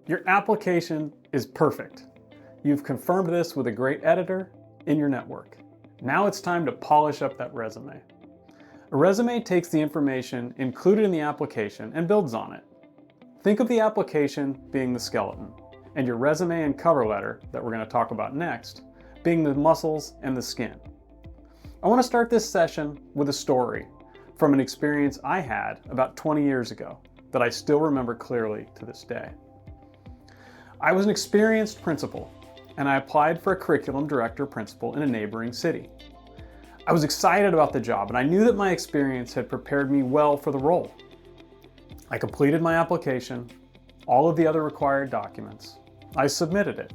Your application is perfect. You've confirmed this with a great editor in your network. Now it's time to polish up that resume. A resume takes the information included in the application and builds on it. Think of the application being the skeleton, and your resume and cover letter, that we're going to talk about next, being the muscles and the skin. I want to start this session with a story from an experience I had about 20 years ago that I still remember clearly to this day. I was an experienced principal, and I applied for a curriculum director principal in a neighboring city. I was excited about the job, and I knew that my experience had prepared me well for the role. I completed my application, all of the other required documents. I submitted it,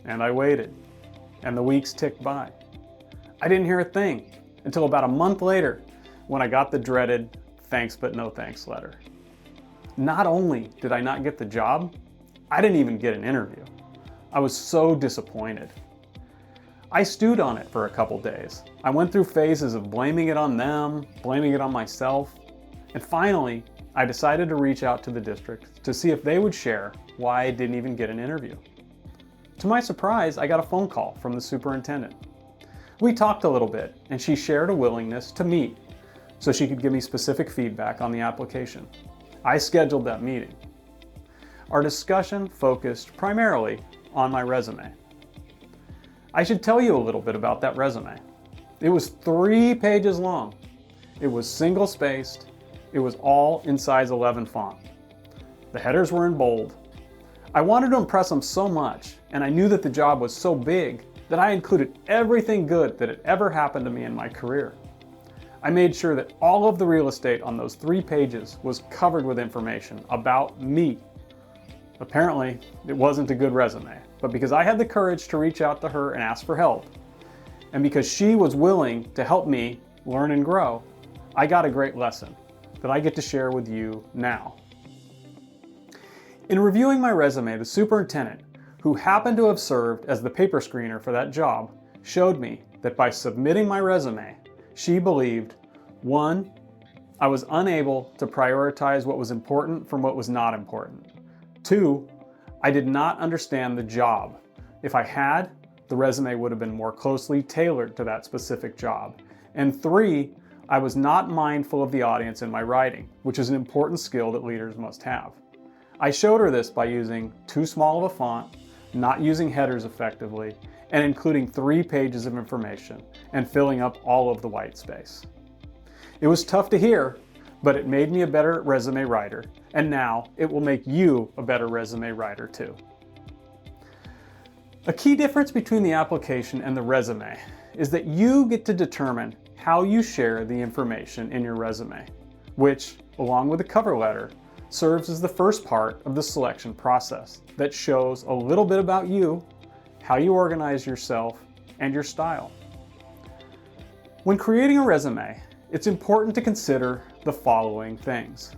and I waited, and the weeks ticked by. I didn't hear a thing until about a month later when I got the dreaded thanks but no thanks letter. Not only did I not get the job, I didn't even get an interview. I was so disappointed. I stewed on it for a couple days. I went through phases of blaming it on them, blaming it on myself, and finally, I decided to reach out to the district to see if they would share why I didn't even get an interview. To my surprise, I got a phone call from the superintendent. We talked a little bit, and she shared a willingness to meet so she could give me specific feedback on the application. I scheduled that meeting. Our discussion focused primarily on my resume. I should tell you a little bit about that resume. It was 3 pages long. It was single-spaced. It was all in size 11 font. The headers were in bold. I wanted to impress them so much, and I knew that the job was so big that I included everything good that had ever happened to me in my career. I made sure that all of the real estate on those 3 pages was covered with information about me. Apparently, it wasn't a good resume, but because I had the courage to reach out to her and ask for help, and because she was willing to help me learn and grow, I got a great lesson that I get to share with you now. In reviewing my resume, the superintendent, who happened to have served as the paper screener for that job, showed me that by submitting my resume, she believed, 1, I was unable to prioritize what was important from what was not important. 2, I did not understand the job. If I had, the resume would have been more closely tailored to that specific job. And 3, I was not mindful of the audience in my writing, which is an important skill that leaders must have. I showed her this by using too small of a font, not using headers effectively, and including 3 pages of information and filling up all of the white space. It was tough to hear, but it made me a better resume writer, and now it will make you a better resume writer too. A key difference between the application and the resume is that you get to determine how you share the information in your resume, which, along with the cover letter, serves as the first part of the selection process that shows a little bit about you, how you organize yourself, and your style. When creating a resume, it's important to consider the following things: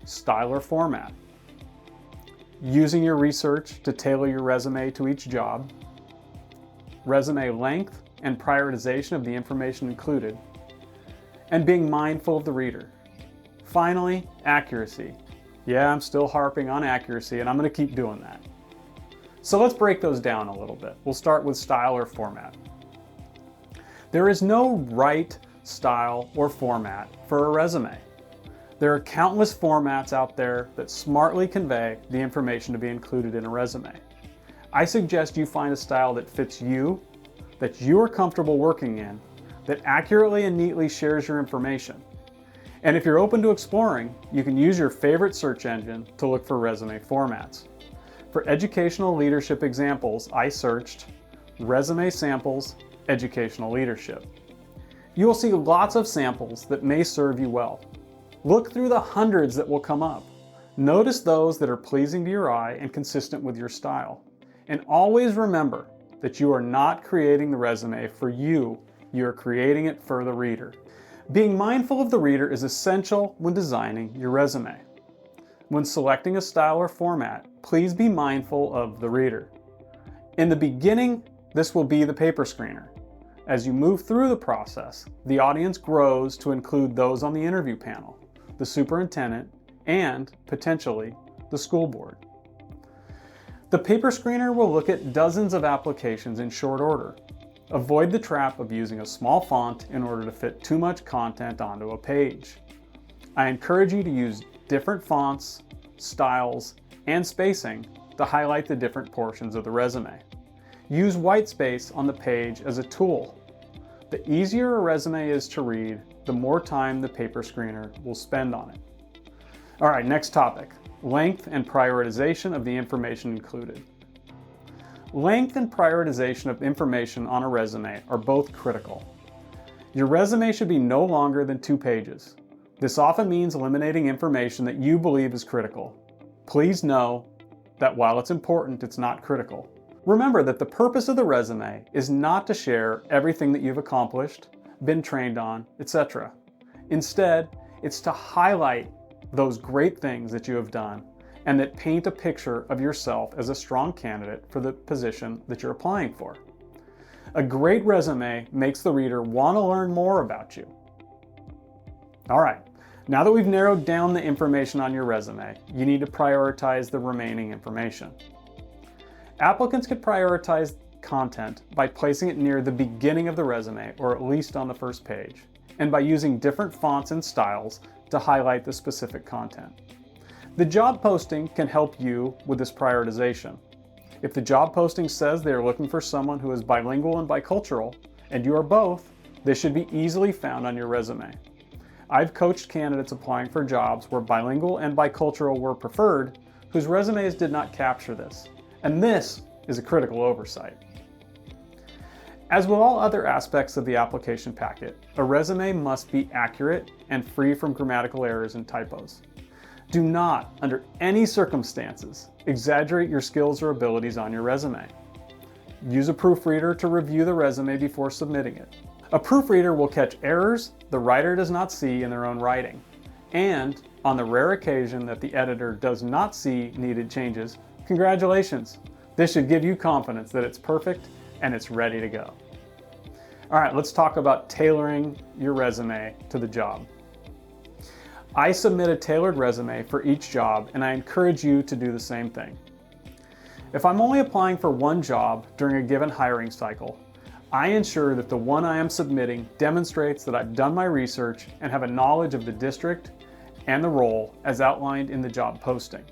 style or format, using your research to tailor your resume to each job, resume length and prioritization of the information included, and being mindful of the reader. Finally, accuracy. Yeah, I'm still harping on accuracy, and I'm going to keep doing that. So let's break those down a little bit. We'll start with style or format. There is no right style or format for a resume. There are countless formats out there that smartly convey the information to be included in a resume. I suggest you find a style that fits you, that you are comfortable working in, that accurately and neatly shares your information. And if you're open to exploring, you can use your favorite search engine to look for resume formats. For educational leadership examples, I searched resume samples, educational leadership. You will see lots of samples that may serve you well. Look through the hundreds that will come up. Notice those that are pleasing to your eye and consistent with your style. And always remember that you are not creating the resume for you, you are creating it for the reader. Being mindful of the reader is essential when designing your resume. When selecting a style or format, please be mindful of the reader. In the beginning, this will be the paper screener. As you move through the process, the audience grows to include those on the interview panel, the superintendent, and, potentially, the school board. The paper screener will look at dozens of applications in short order. Avoid the trap of using a small font in order to fit too much content onto a page. I encourage you to use different fonts, styles, and spacing to highlight the different portions of the resume. Use white space on the page as a tool. The easier a resume is to read, the more time the paper screener will spend on it. All right, next topic, length and prioritization of the information included. Length and prioritization of information on a resume are both critical. Your resume should be no longer than 2 pages. This often means eliminating information that you believe is critical. Please know that while it's important, it's not critical. Remember that the purpose of the resume is not to share everything that you've accomplished, been trained on, etc. Instead, it's to highlight those great things that you have done and that paint a picture of yourself as a strong candidate for the position that you're applying for. A great resume makes the reader want to learn more about you. All right, now that we've narrowed down the information on your resume, you need to prioritize the remaining information. Applicants can prioritize content by placing it near the beginning of the resume, or at least on the first page, and by using different fonts and styles to highlight the specific content. The job posting can help you with this prioritization. If the job posting says they are looking for someone who is bilingual and bicultural, and you are both, this should be easily found on your resume. I've coached candidates applying for jobs where bilingual and bicultural were preferred, whose resumes did not capture this. And this is a critical oversight. As with all other aspects of the application packet, a resume must be accurate and free from grammatical errors and typos. Do not, under any circumstances, exaggerate your skills or abilities on your resume. Use a proofreader to review the resume before submitting it. A proofreader will catch errors the writer does not see in their own writing. And on the rare occasion that the editor does not see needed changes, congratulations! This should give you confidence that it's perfect and it's ready to go. All right, let's talk about tailoring your resume to the job. I submit a tailored resume for each job, and I encourage you to do the same thing. If I'm only applying for one job during a given hiring cycle, I ensure that the one I am submitting demonstrates that I've done my research and have a knowledge of the district and the role as outlined in the job posting.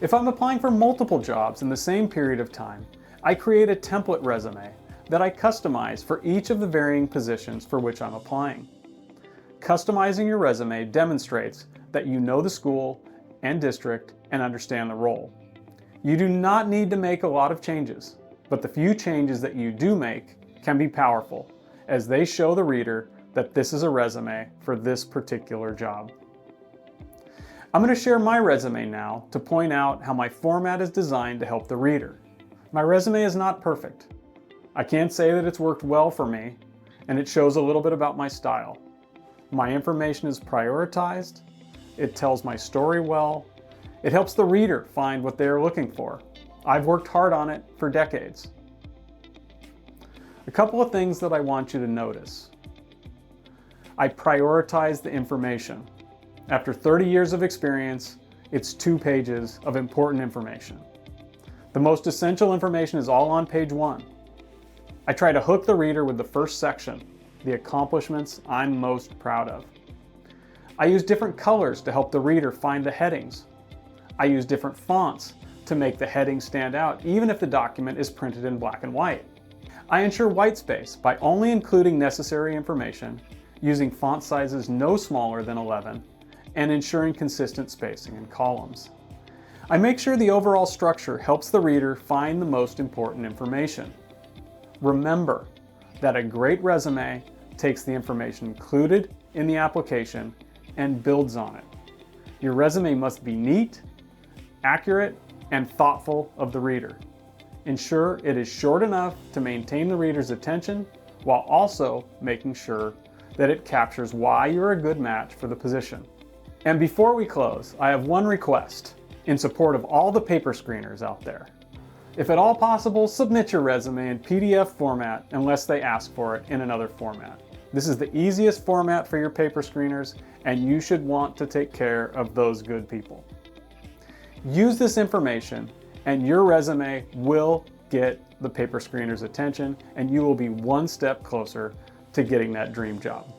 If I'm applying for multiple jobs in the same period of time, I create a template resume that I customize for each of the varying positions for which I'm applying. Customizing your resume demonstrates that you know the school and district and understand the role. You do not need to make a lot of changes, but the few changes that you do make can be powerful, as they show the reader that this is a resume for this particular job. I'm going to share my resume now to point out how my format is designed to help the reader. My resume is not perfect. I can't say that it's worked well for me, and it shows a little bit about my style. My information is prioritized, it tells my story well, it helps the reader find what they are looking for. I've worked hard on it for decades. A couple of things that I want you to notice. I prioritize the information. After 30 years of experience, it's 2 pages of important information. The most essential information is all on page 1. I try to hook the reader with the first section, the accomplishments I'm most proud of. I use different colors to help the reader find the headings. I use different fonts to make the headings stand out, even if the document is printed in black and white. I ensure white space by only including necessary information, using font sizes no smaller than 11, and ensuring consistent spacing in columns. I make sure the overall structure helps the reader find the most important information. Remember that a great resume takes the information included in the application and builds on it. Your resume must be neat, accurate, and thoughtful of the reader. Ensure it is short enough to maintain the reader's attention while also making sure that it captures why you're a good match for the position. And before we close, I have one request in support of all the paper screeners out there. If at all possible, submit your resume in PDF format unless they ask for it in another format. This is the easiest format for your paper screeners, and you should want to take care of those good people. Use this information and your resume will get the paper screener's attention, and you will be one step closer to getting that dream job.